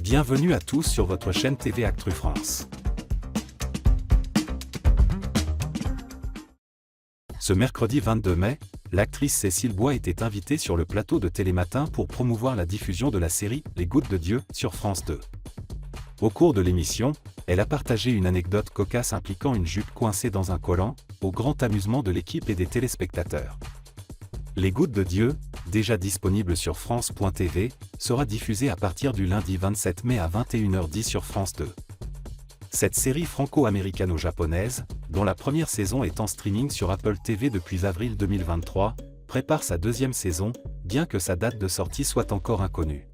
Bienvenue à tous sur votre chaîne TV Actu France. Ce mercredi 22 mai, l'actrice Cécile Bois était invitée sur le plateau de Télématin pour promouvoir la diffusion de la série Les Gouttes de Dieu sur France 2. Au cours de l'émission, elle a partagé une anecdote cocasse impliquant une jupe coincée dans un collant, au grand amusement de l'équipe et des téléspectateurs. Les Gouttes de Dieu, déjà disponible sur France.tv, sera diffusée à partir du lundi 27 mai à 21h10 sur France 2. Cette série franco-américano-japonaise, dont la première saison est en streaming sur Apple TV depuis avril 2023, prépare sa deuxième saison, bien que sa date de sortie soit encore inconnue.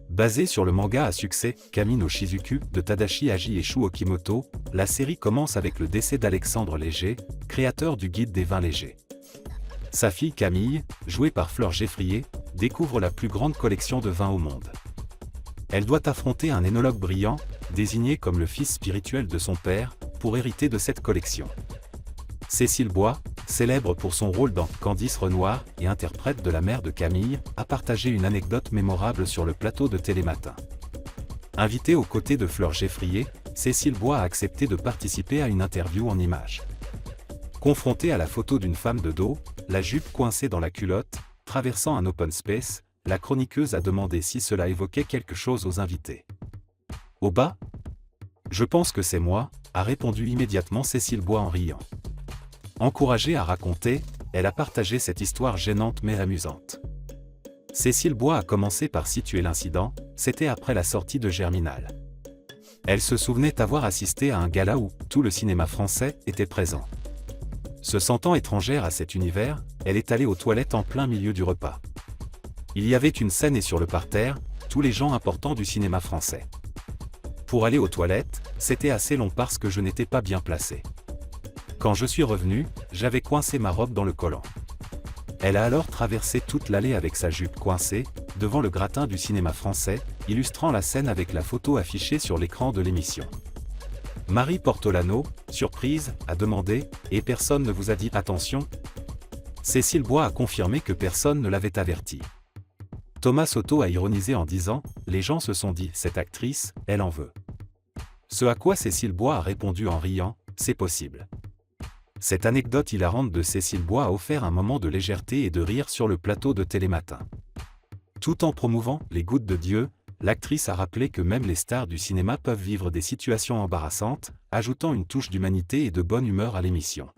Basée sur le manga à succès Kami no Shizuku de Tadashi Haji et Shu Okimoto, la série commence avec le décès d'Alexandre Léger, créateur du Guide des vins légers. Sa fille Camille, jouée par Fleur Geffrier, découvre la plus grande collection de vins au monde. Elle doit affronter un énologue brillant, désigné comme le fils spirituel de son père, pour hériter de cette collection. Cécile Bois, célèbre pour son rôle dans Candice Renoir et interprète de la mère de Camille, a partagé une anecdote mémorable sur le plateau de Télématin. Invitée aux côtés de Fleur Geffrier, Cécile Bois a accepté de participer à une interview en images. Confrontée à la photo d'une femme de dos, la jupe coincée dans la culotte, traversant un open space, la chroniqueuse a demandé si cela évoquait quelque chose aux invités. Au bas ? Je pense que c'est moi, a répondu immédiatement Cécile Bois en riant. Encouragée à raconter, elle a partagé cette histoire gênante mais amusante. Cécile Bois a commencé par situer l'incident, c'était après la sortie de Germinal. Elle se souvenait avoir assisté à un gala où tout le cinéma français était présent. Se sentant étrangère à cet univers, elle est allée aux toilettes en plein milieu du repas. Il y avait une scène et sur le parterre, tous les gens importants du cinéma français. Pour aller aux toilettes, c'était assez long parce que je n'étais pas bien placée. Quand je suis revenue, j'avais coincé ma robe dans le collant. Elle a alors traversé toute l'allée avec sa jupe coincée, devant le gratin du cinéma français, illustrant la scène avec la photo affichée sur l'écran de l'émission. Marie Portolano, surprise, a demandé « Et personne ne vous a dit attention ?» Cécile Bois a confirmé que personne ne l'avait averti. Thomas Soto a ironisé en disant « Les gens se sont dit, cette actrice, elle en veut. » Ce à quoi Cécile Bois a répondu en riant « C'est possible. » Cette anecdote hilarante de Cécile Bois a offert un moment de légèreté et de rire sur le plateau de Télématin. Tout en promouvant « Les Gouttes de Dieu », l'actrice a rappelé que même les stars du cinéma peuvent vivre des situations embarrassantes, ajoutant une touche d'humanité et de bonne humeur à l'émission.